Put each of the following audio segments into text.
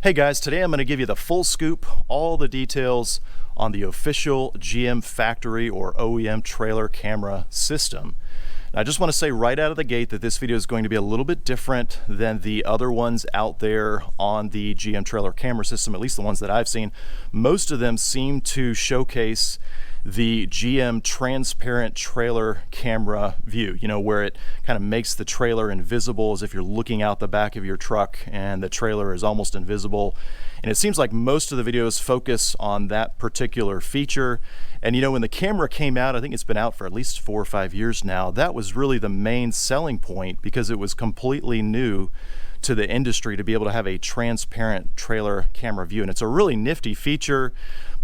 Hey guys, today I'm going to give you the full scoop, all the details on the official GM factory or OEM trailer camera system. Now, I just want to say right out of the gate that this video is going to be a little bit different than the other ones out there on the GM trailer camera system, at least the ones that I've seen. Most of them seem to showcase the GM transparent trailer camera view, where it kind of makes the trailer invisible as if you're looking out the back of your truck and the trailer is almost invisible. And it seems like most of the videos focus on that particular feature. And when the camera came out, I think it's been out for at least 4 or 5 years now, that was really the main selling point because it was completely new to the industry to be able to have a transparent trailer camera view. And it's a really nifty feature,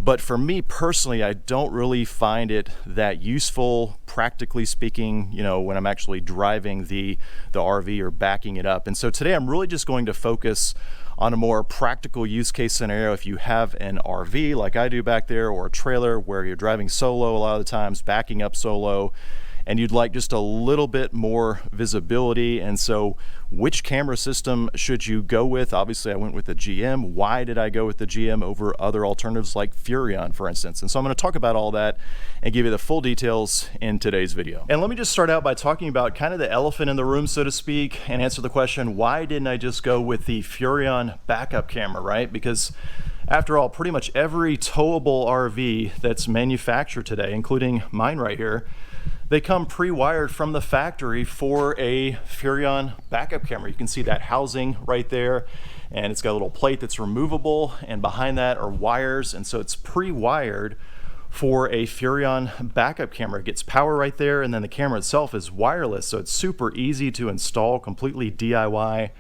but for me personally, I don't really find it that useful, practically speaking, when I'm actually driving the RV or backing it up. And so today I'm really just going to focus on a more practical use case scenario. If you have an RV like I do back there, or a trailer where you're driving solo a lot of the times, backing up solo, and you'd like just a little bit more visibility. And so which camera system should you go with? Obviously I went with the GM. Why did I go with the GM over other alternatives like Furrion, for instance? And so I'm going to talk about all that and give you the full details in today's video. And let me just start out by talking about kind of the elephant in the room, so to speak, and answer the question, why didn't I just go with the Furrion backup camera, right? Because after all, pretty much every towable RV that's manufactured today, including mine right here, they come pre-wired from the factory for a Furrion backup camera. You can see that housing right there, and it's got a little plate that's removable, and behind that are wires, and so it's pre-wired for a Furrion backup camera. It gets power right there, and then the camera itself is wireless, so it's super easy to install, completely DIY.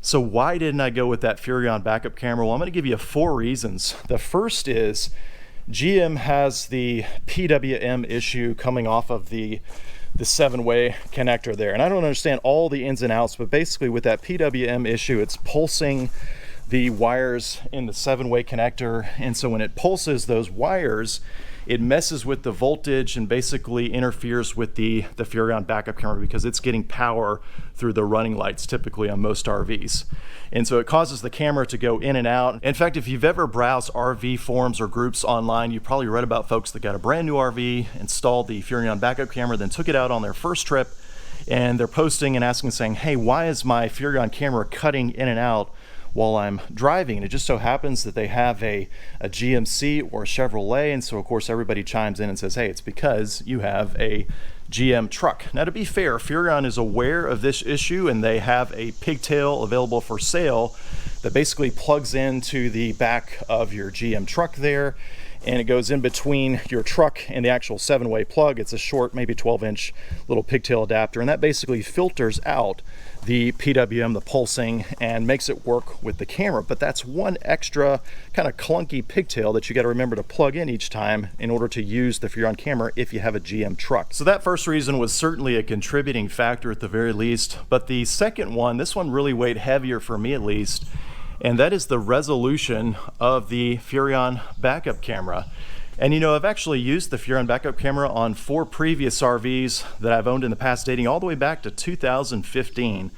So why didn't I go with that Furrion backup camera? Well, I'm going to give you 4 reasons. The first is GM has the PWM issue coming off of the 7-way connector there. And I don't understand all the ins and outs, but basically with that PWM issue, it's pulsing the wires in the 7-way connector. And so when it pulses those wires, it messes with the voltage and basically interferes with the Furrion backup camera because it's getting power through the running lights typically on most RVs. And so it causes the camera to go in and out. In fact, if you've ever browsed RV forums or groups online, you probably read about folks that got a brand new RV, installed the Furrion backup camera, then took it out on their first trip, and they're posting and asking, saying, hey, why is my Furrion camera cutting in and out while I'm driving? And it just so happens that they have a GMC or a Chevrolet, and so of course everybody chimes in and says, hey, it's because you have a GM truck. Now, to be fair, Furrion is aware of this issue, and they have a pigtail available for sale that basically plugs into the back of your GM truck there, and it goes in between your truck and the actual 7-way plug. It's a short, maybe 12-inch little pigtail adapter, and that basically filters out the PWM, the pulsing, and makes it work with the camera. But that's one extra kind of clunky pigtail that you got to remember to plug in each time in order to use the Furrion camera if you have a GM truck. So that first reason was certainly a contributing factor at the very least. But the second one, this one really weighed heavier for me at least, and that is the resolution of the Furrion backup camera. And I've actually used the Furrion backup camera on 4 previous RVs that I've owned in the past, dating all the way back to 2015.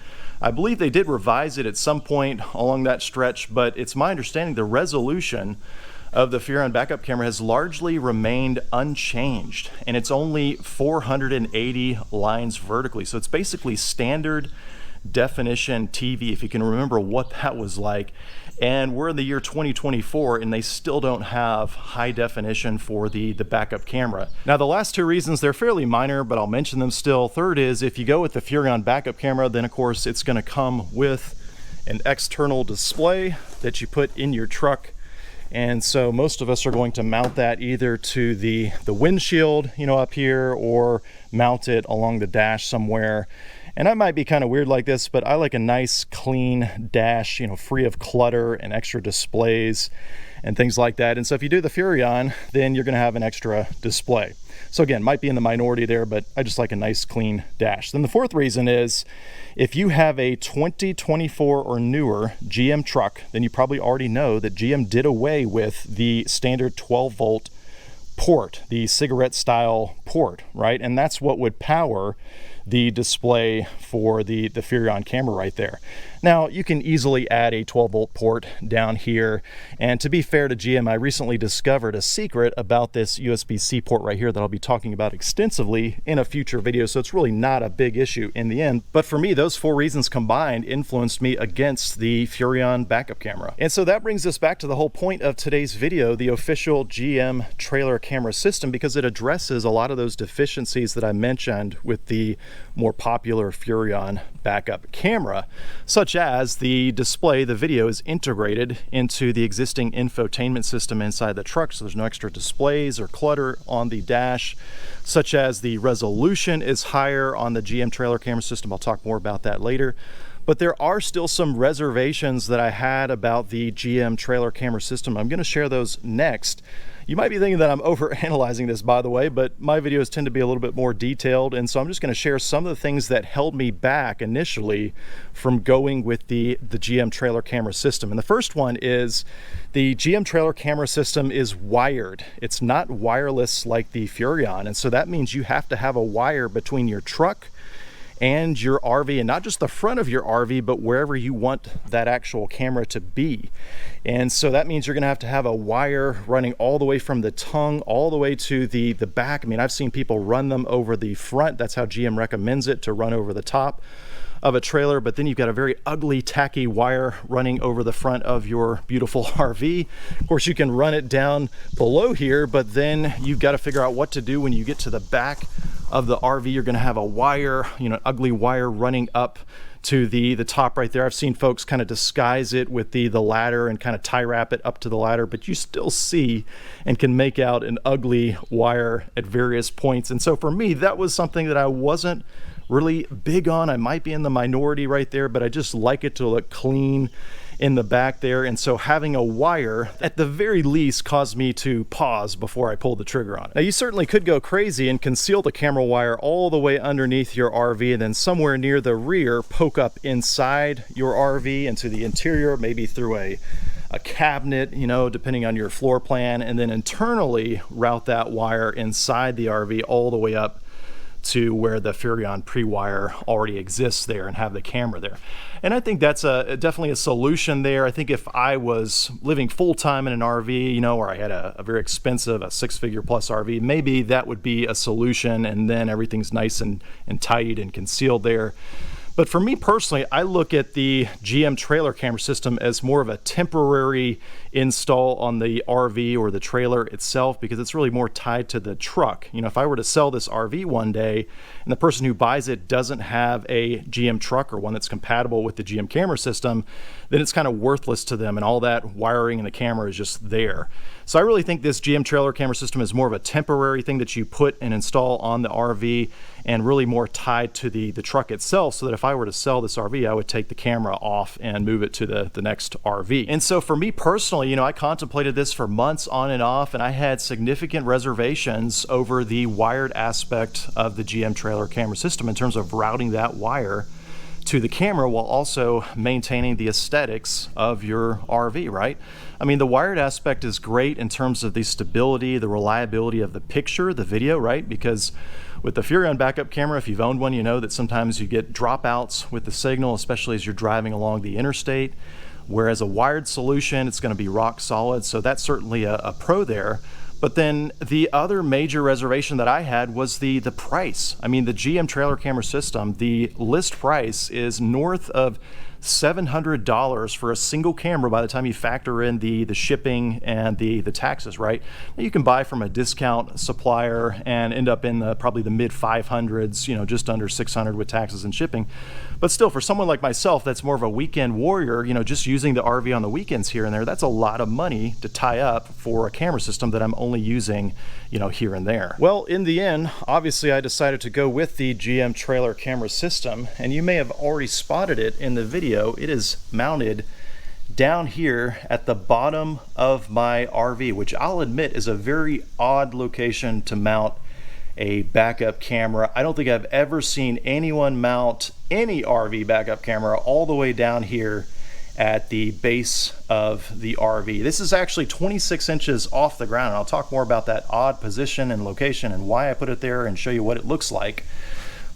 I believe they did revise it at some point along that stretch, but it's my understanding the resolution of the Furrion backup camera has largely remained unchanged, and it's only 480 lines vertically. So it's basically standard definition TV, if you can remember what that was like. And we're in the year 2024, and they still don't have high definition for the backup camera. Now, the last 2 reasons, they're fairly minor, but I'll mention them still. Third is, if you go with the Furrion backup camera, then of course it's going to come with an external display that you put in your truck. And so most of us are going to mount that either to the windshield, up here, or mount it along the dash somewhere. And I might be kind of weird like this, but I like a nice clean dash, free of clutter and extra displays and things like that. And so if you do the Furrion, then you're going to have an extra display. So again, might be in the minority there, but I just like a nice clean dash. Then the fourth reason is, if you have a 2024 or newer GM truck, then you probably already know that GM did away with the standard 12-volt port, the cigarette style port, right? And that's what would power the display for the Furrion camera right there. Now, you can easily add a 12-volt port down here, and to be fair to GM, I recently discovered a secret about this USB-C port right here that I'll be talking about extensively in a future video, so it's really not a big issue in the end. But for me, those 4 reasons combined influenced me against the Furrion backup camera. And so that brings us back to the whole point of today's video, the official GM trailer camera system, because it addresses a lot of those deficiencies that I mentioned with the more popular Furrion backup camera, such as the display. The video is integrated into the existing infotainment system inside the truck, so there's no extra displays or clutter on the dash, such as the resolution is higher on the GM trailer camera system. I'll talk more about that later. But there are still some reservations that I had about the GM trailer camera system. I'm going to share those next. You might be thinking that I'm overanalyzing this, by the way, but my videos tend to be a little bit more detailed, and so I'm just going to share some of the things that held me back initially from going with the GM trailer camera system. And the first one is the GM trailer camera system is wired. It's not wireless like the Furrion, and so that means you have to have a wire between your truck and your RV, and not just the front of your RV, but wherever you want that actual camera to be. And so that means you're gonna have a wire running all the way from the tongue all the way to the back. I mean, I've seen people run them over the front. That's how GM recommends it, to run over the top of a trailer. But then you've got a very ugly, tacky wire running over the front of your beautiful RV. Of course, you can run it down below here, but then you've got to figure out what to do when you get to the back of the RV. You're going to have a wire, an ugly wire running up to the top right there. I've seen folks kind of disguise it with the ladder and kind of tie wrap it up to the ladder, but you still see and can make out an ugly wire at various points. And so for me, that was something that I wasn't really big on. I might be in the minority right there, but I just like it to look clean in the back there. And so having a wire at the very least caused me to pause before I pulled the trigger on it. Now, you certainly could go crazy and conceal the camera wire all the way underneath your RV, and then somewhere near the rear poke up inside your RV into the interior, maybe through a cabinet, depending on your floor plan, and then internally route that wire inside the RV all the way up to where the Furrion pre-wire already exists there, and have the camera there. And I think that's definitely a solution there. I think if I was living full-time in an RV, or I had a very expensive, a 6-figure plus RV, maybe that would be a solution, and then everything's nice and tight and concealed there. But for me personally, I look at the GM trailer camera system as more of a temporary install on the RV or the trailer itself, because it's really more tied to the truck. If I were to sell this RV one day and the person who buys it doesn't have a GM truck or one that's compatible with the GM camera system, then it's kind of worthless to them, and all that wiring and the camera is just there. So I really think this GM trailer camera system is more of a temporary thing that you put and install on the RV, and really more tied to the truck itself, so that if I were to sell this RV, I would take the camera off and move it to the next RV. And so for me personally, I contemplated this for months on and off, and I had significant reservations over the wired aspect of the GM trailer camera system in terms of routing that wire to the camera while also maintaining the aesthetics of your RV, right? I mean, the wired aspect is great in terms of the stability, the reliability of the picture, the video, right? Because with the Furrion backup camera, if you've owned one, you know that sometimes you get dropouts with the signal, especially as you're driving along the interstate. Whereas a wired solution, it's going to be rock solid. So that's certainly a pro there. But then the other major reservation that I had was the price. I mean, the GM trailer camera system, the list price is north of $700 for a single camera by the time you factor in the shipping and the taxes, right? You can buy from a discount supplier and end up in probably the mid 500s, just under 600 with taxes and shipping. But still, for someone like myself that's more of a weekend warrior, just using the RV on the weekends here and there, that's a lot of money to tie up for a camera system that I'm only using, here and there. Well, in the end, obviously I decided to go with the GM trailer camera system, and you may have already spotted it in the video. It is mounted down here at the bottom of my RV, which I'll admit is a very odd location to mount a backup camera. I don't think I've ever seen anyone mount any RV backup camera all the way down here at the base of the RV. This is actually 26 inches off the ground, and I'll talk more about that odd position and location and why I put it there and show you what it looks like.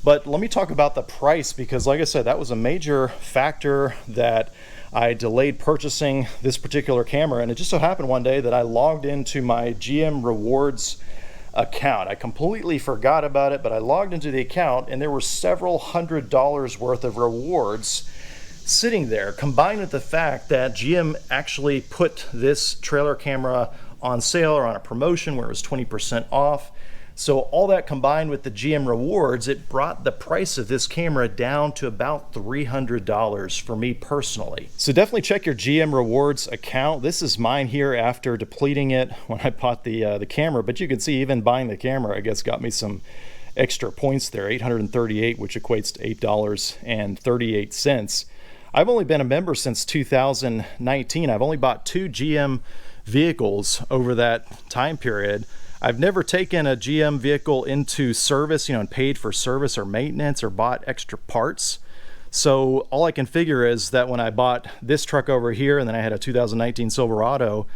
But let me talk about the price, because like I said, that was a major factor that I delayed purchasing this particular camera. And it just so happened one day that I logged into my GM Rewards account. I completely forgot about it, but I logged into the account and there were several $100s worth of rewards sitting there, combined with the fact that GM actually put this trailer camera on sale or on a promotion where it was 20% off. So all that combined with the GM Rewards, it brought the price of this camera down to about $300 for me personally. So definitely check your GM Rewards account. This is mine here after depleting it when I bought the camera, but you can see even buying the camera, I guess, got me some extra points there, 838, which equates to $8.38. I've only been a member since 2019. I've only bought 2 GM vehicles over that time period. I've never taken a GM vehicle into service, and paid for service or maintenance or bought extra parts. So all I can figure is that when I bought this truck over here, and then I had a 2019 Silverado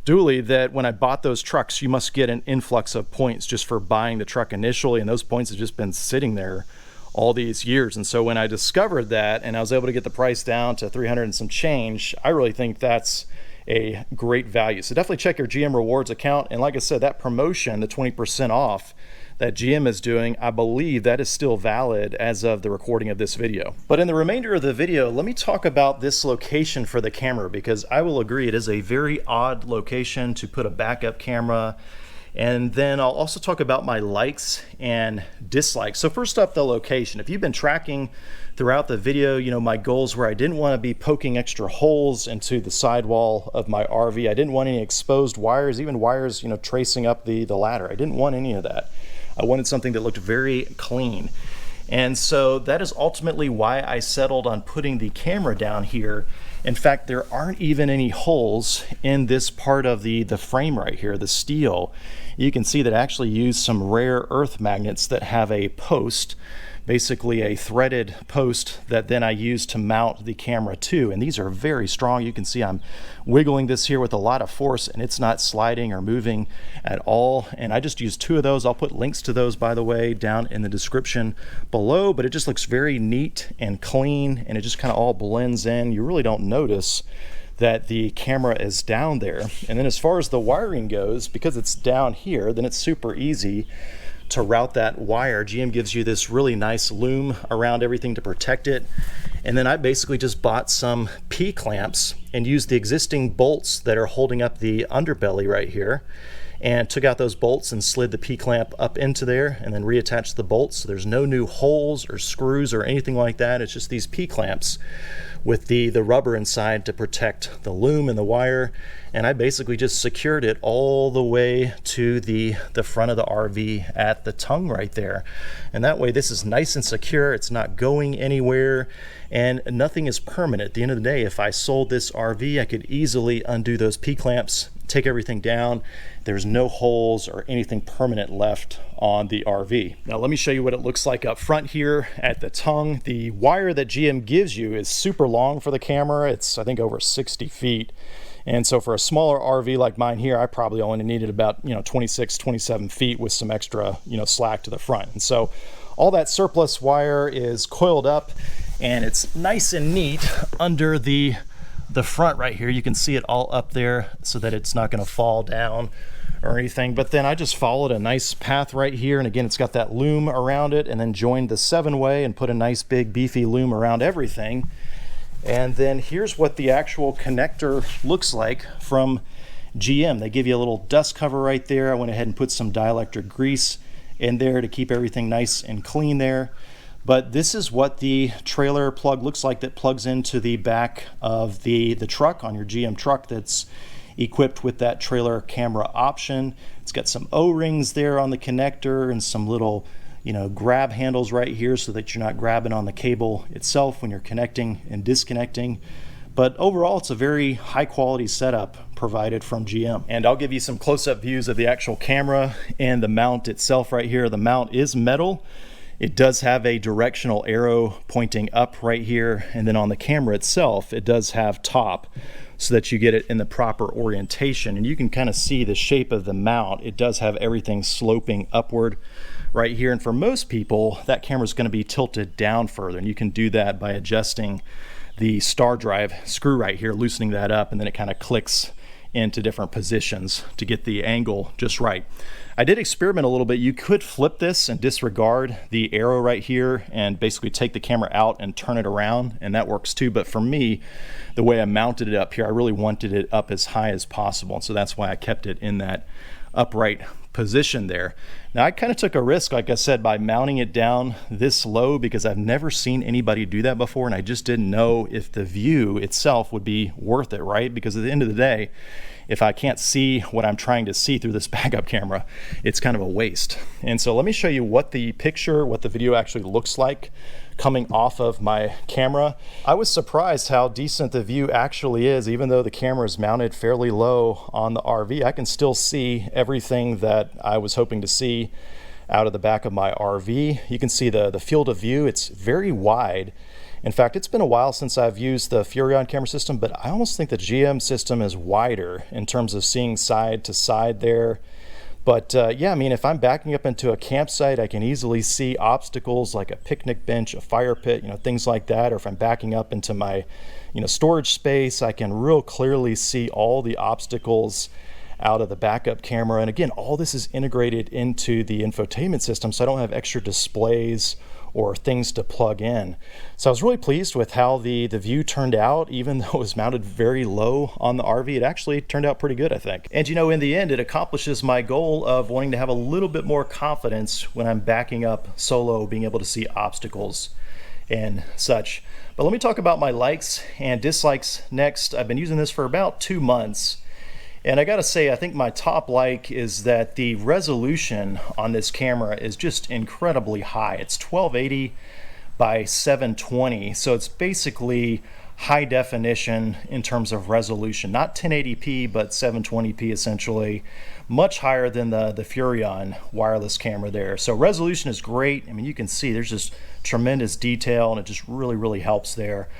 dually, that when I bought those trucks, you must get an influx of points just for buying the truck initially, and those points have just been sitting there all these years. And so when I discovered that and I was able to get the price down to 300 and some change, I really think that's a great value. So definitely check your GM Rewards account. And like I said, that promotion, the 20% off that GM is doing, I believe that is still valid as of the recording of this video. But in the remainder of the video, let me talk about this location for the camera, because I will agree it is a very odd location to put a backup camera. And then I'll also talk about my likes and dislikes. So first up, the location. If you've been tracking throughout the video, my goals were I didn't want to be poking extra holes into the sidewall of my RV. I didn't want any exposed wires, even wires, tracing up the ladder. I didn't want any of that. I wanted something that looked very clean. And so that is ultimately why I settled on putting the camera down here. In fact, there aren't even any holes in this part of the frame right here, the steel. You can see that I actually used some rare earth magnets that have a post, basically a threaded post that then I use to mount the camera to. And these are very strong. You can see I'm wiggling this here with a lot of force and it's not sliding or moving at all. And I just used 2 of those. I'll put links to those, by the way, down in the description below, but it just looks very neat and clean and it just kind of all blends in. You really don't notice that the camera is down there. And then as far as the wiring goes, because it's down here, then it's super easy to route that wire. GM gives you this really nice loom around everything to protect it. And then I basically just bought some P-clamps and used the existing bolts that are holding up the underbelly right here, and took out those bolts and slid the P-clamp up into there and then reattached the bolts. So there's no new holes or screws or anything like that. It's just these P-clamps with the rubber inside to protect the loom and the wire. And I basically just secured it all the way to the front of the RV at the tongue right there. And that way this is nice and secure. It's not going anywhere and nothing is permanent. At the end of the day, if I sold this RV, I could easily undo those P-clamps, take everything down. There's no holes or anything permanent left on the RV. Now let me show you what it looks like up front here at the tongue. The wire that GM gives you is super long for the camera. It's, I think, over 60 feet. And so for a smaller RV like mine here, I probably only needed about 26, 27 feet with some extra slack to the front. And so all that surplus wire is coiled up and it's nice and neat under the front right here. You can see it all up there so that it's not going to fall down or anything. But then I just followed a nice path right here, and again, it's got that loom around it, and then joined the 7-way and put a nice big beefy loom around everything. And then here's what the actual connector looks like from GM. They give you a little dust cover right there. I went ahead and put some dielectric grease in there to keep everything nice and clean there. But this is what the trailer plug looks like that plugs into the back of the truck on your GM truck that's equipped with that trailer camera option. It's got some O-rings there on the connector and some little grab handles right here so that you're not grabbing on the cable itself when you're connecting and disconnecting. But overall, it's a very high quality setup provided from GM. And I'll give you some close-up views of the actual camera and the mount itself right here. The mount is metal. It does have a directional arrow pointing up right here, and then on the camera itself, it does have top. so that you get it in the proper orientation. And you can kind of see the shape of the mount. It does have everything sloping upward right here, and for most people that camera is going to be tilted down further, and you can do that by adjusting the star drive screw right here, loosening that up, and then it kind of clicks into different positions to get the angle just right. I did experiment a little bit. You could flip this and disregard the arrow right here and basically take the camera out and turn it around, and that works too. But for me, the way I mounted it up here, I really wanted it up as high as possible, and so that's why I kept it in that upright position there. Now I kind of took a risk, like I said, by mounting it down this low, because I've never seen anybody do that before, and I just didn't know if the view itself would be worth it, right? Because at the end of the day, if I can't see what I'm trying to see through this backup camera, it's kind of a waste. And so let me show you what the video actually looks like coming off of my camera. I was surprised how decent the view actually is. Even though the camera is mounted fairly low on the RV, I can still see everything that I was hoping to see out of the back of my RV. You can see the field of view. It's very wide. In fact, it's been a while since I've used the Furrion camera system, but I almost think the GM system is wider in terms of seeing side to side there. But yeah, I mean, if I'm backing up into a campsite, I can easily see obstacles like a picnic bench, a fire pit, things like that. Or if I'm backing up into my, storage space, I can real clearly see all the obstacles out of the backup camera. And again, all this is integrated into the infotainment system, so I don't have extra displays or things to plug in. So I was really pleased with how the view turned out. Even though it was mounted very low on the RV, it actually turned out pretty good, I think. And in the end, it accomplishes my goal of wanting to have a little bit more confidence when I'm backing up solo, being able to see obstacles and such. But let me talk about my likes and dislikes next. I've been using this for about 2 months. And I gotta say, I think my top like is that the resolution on this camera is just incredibly high. It's 1280 by 720, so it's basically high definition in terms of resolution. Not 1080p, but 720p essentially. Much higher than the Furrion wireless camera there. So resolution is great. I mean, you can see there's just tremendous detail, and it just really helps there.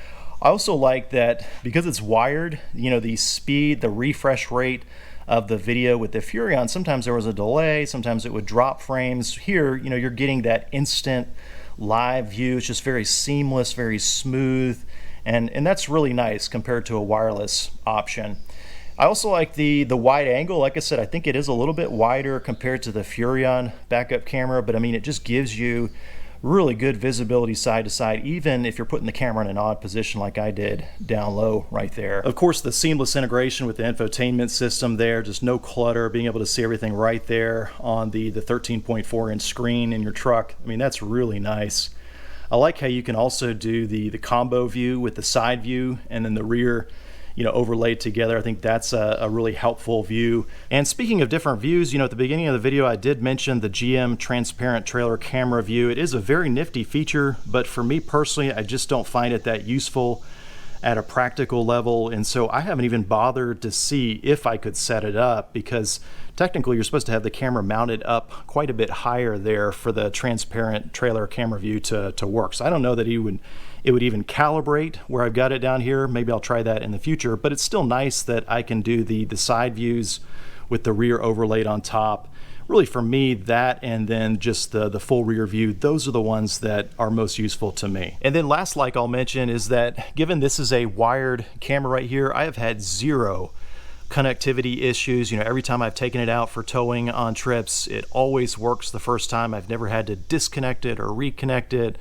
I also like that because it's wired, the speed, the refresh rate of the video with the Furrion, sometimes there was a delay, sometimes it would drop frames. Here, you're getting that instant live view. It's just very seamless, very smooth, and that's really nice compared to a wireless option. I also like the wide angle. Like I said, I think it is a little bit wider compared to the Furrion backup camera, but I mean, it just gives you really good visibility side to side, even if you're putting the camera in an odd position like I did down low right there. Of course, the seamless integration with the infotainment system there, just no clutter, being able to see everything right there on the 13.4 inch screen in your truck. I mean, that's really nice. I like how you can also do the combo view with the side view and then the rear overlaid together. I think that's a really helpful view. And speaking of different views, at the beginning of the video, I did mention the GM transparent trailer camera view. It is a very nifty feature, but for me personally, I just don't find it that useful at a practical level. And so I haven't even bothered to see if I could set it up, because technically you're supposed to have the camera mounted up quite a bit higher there for the transparent trailer camera view to work. So I don't know that it would even calibrate where I've got it down here. Maybe I'll try that in the future, but it's still nice that I can do the side views with the rear overlaid on top. Really, for me, that and then just the full rear view, those are the ones that are most useful to me. And then last like I'll mention is that given this is a wired camera right here, I have had zero connectivity issues. Every time I've taken it out for towing on trips, it always works the first time. I've never had to disconnect it or reconnect it.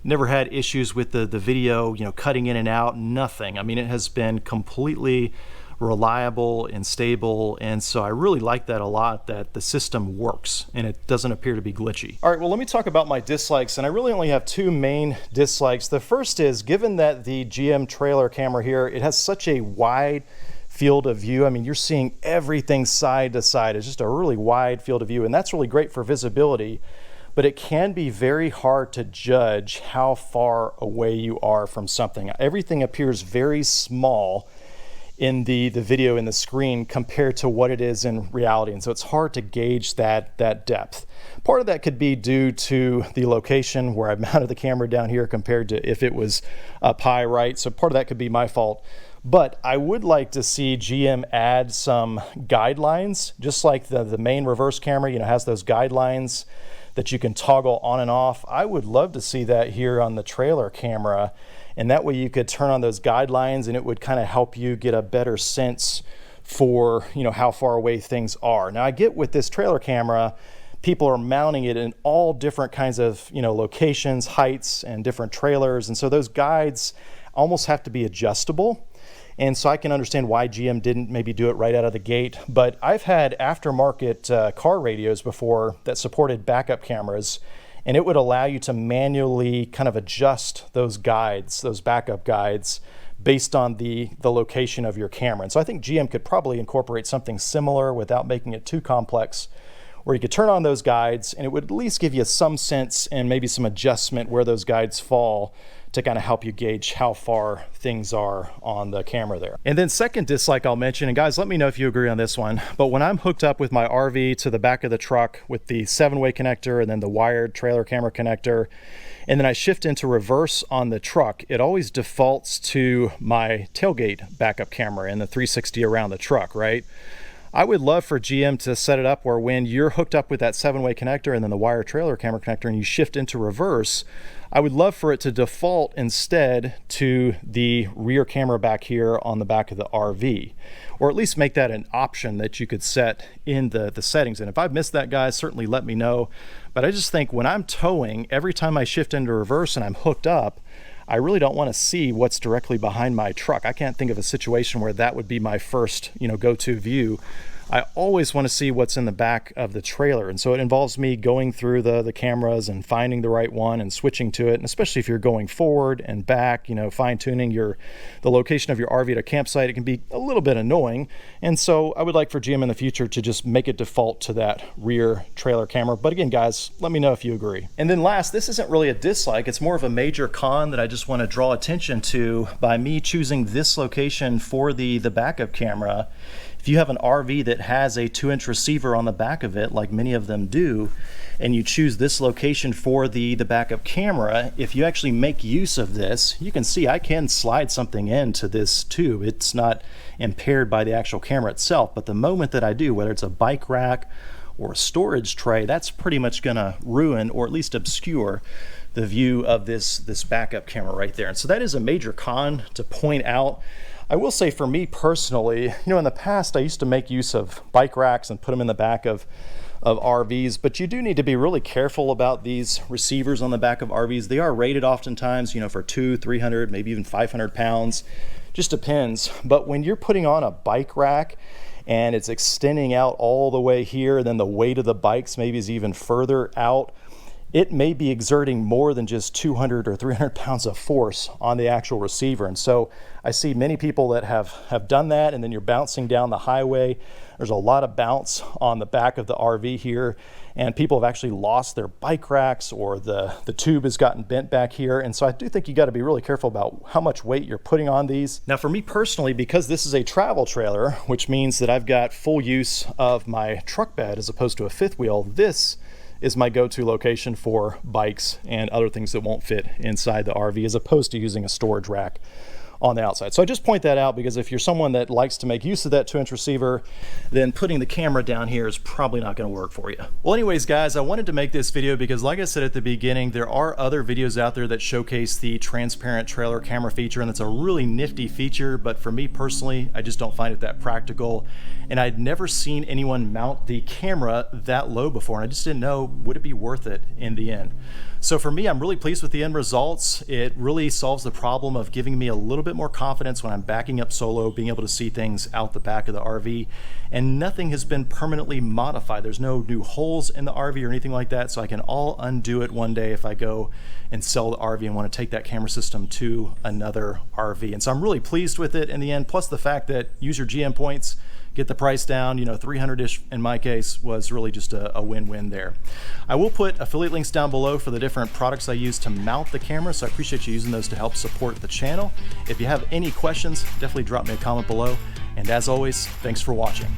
Never had issues with the video, cutting in and out, nothing. I mean, it has been completely reliable and stable, and so I really like that a lot, that the system works and it doesn't appear to be glitchy. All right, well, let me talk about my dislikes, and I really only have 2 main dislikes. The first is, given that the GM trailer camera here, it has such a wide field of view. I mean, you're seeing everything side to side. It's just a really wide field of view, and that's really great for visibility. But it can be very hard to judge how far away you are from something. Everything appears very small in the video in the screen compared to what it is in reality, and so it's hard to gauge that depth. Part of that could be due to the location where I mounted the camera down here compared to if it was up high, right? So part of that could be my fault. But I would like to see GM add some guidelines, just like the main reverse camera, you know, has those guidelines that you can toggle on and off. I would love to see that here on the trailer camera, and that way you could turn on those guidelines and it would kind of help you get a better sense for, you know, how far away things are. Now I get with this trailer camera, people are mounting it in all different kinds of, you know, locations, heights, and different trailers, and so those guides almost have to be adjustable. And so I can understand why GM didn't maybe do it right out of the gate. But I've had aftermarket car radios before that supported backup cameras, and it would allow you to manually kind of adjust those guides, those backup guides, based on the location of your camera. And so I think GM could probably incorporate something similar without making it too complex, where you could turn on those guides and it would at least give you some sense and maybe some adjustment where those guides fall to kind of help you gauge how far things are on the camera there. And then second dislike I'll mention, and guys, let me know if you agree on this one, but when I'm hooked up with my RV to the back of the truck with the 7-way connector and then the wired trailer camera connector, and then I shift into reverse on the truck, it always defaults to my tailgate backup camera and the 360 around the truck, right? I would love for GM to set it up where when you're hooked up with that 7-way connector and then the wire trailer camera connector and you shift into reverse, I would love for it to default instead to the rear camera back here on the back of the RV, or at least make that an option that you could set in the settings. And if I've missed that, guys, certainly let me know. But I just think when I'm towing, every time I shift into reverse and I'm hooked up, I really don't want to see what's directly behind my truck. I can't think of a situation where that would be my first, you know, go-to view. I always want to see what's in the back of the trailer, and so it involves me going through the cameras and finding the right one and switching to it. And especially if you're going forward and back, you know, fine-tuning the location of your RV at a campsite, it can be a little bit annoying. And so I would like for GM in the future to just make it default to that rear trailer camera. But again, guys, let me know if you agree. And then last, this isn't really a dislike, it's more of a major con that I just want to draw attention to by me choosing this location for the backup camera. If you have an RV that has a 2-inch receiver on the back of it, like many of them do, and you choose this location for the backup camera, if you actually make use of this, you can see I can slide something into this tube. It's not impaired by the actual camera itself, but the moment that I do, whether it's a bike rack or a storage tray, that's pretty much gonna ruin or at least obscure the view of this backup camera right there. And so that is a major con to point out. I will say for me personally, you know, in the past I used to make use of bike racks and put them in the back of RVs, but you do need to be really careful about these receivers on the back of RVs. They are rated oftentimes, you know, for 200, 300, maybe even 500 pounds, just depends. But when you're putting on a bike rack and it's extending out all the way here, and then the weight of the bikes maybe is even further out, it may be exerting more than just 200 or 300 pounds of force on the actual receiver. And so I see many people that have done that, and then you're bouncing down the highway. There's a lot of bounce on the back of the RV here, and people have actually lost their bike racks, or the tube has gotten bent back here. And so I do think you got to be really careful about how much weight you're putting on these. Now for me personally, because this is a travel trailer, which means that I've got full use of my truck bed as opposed to a fifth wheel, this is my go-to location for bikes and other things that won't fit inside the RV, as opposed to using a storage rack on the outside. So I just point that out because if you're someone that likes to make use of that 2-inch receiver, then putting the camera down here is probably not going to work for you. Well, anyways, guys, I wanted to make this video because, like I said at the beginning, there are other videos out there that showcase the transparent trailer camera feature, and it's a really nifty feature, but for me personally, I just don't find it that practical. And I'd never seen anyone mount the camera that low before, and I just didn't know, would it be worth it in the end? So for me, I'm really pleased with the end results. It really solves the problem of giving me a little bit more confidence when I'm backing up solo, being able to see things out the back of the RV, and nothing has been permanently modified. There's no new holes in the RV or anything like that, so I can all undo it one day if I go and sell the RV and want to take that camera system to another RV. And so I'm really pleased with it in the end, plus the fact that use your GM points, get the price down, you know, 300-ish in my case was really just a win-win there. I will put affiliate links down below for the different products I use to mount the camera, so I appreciate you using those to help support the channel. If you have any questions, definitely drop me a comment below. And as always, thanks for watching.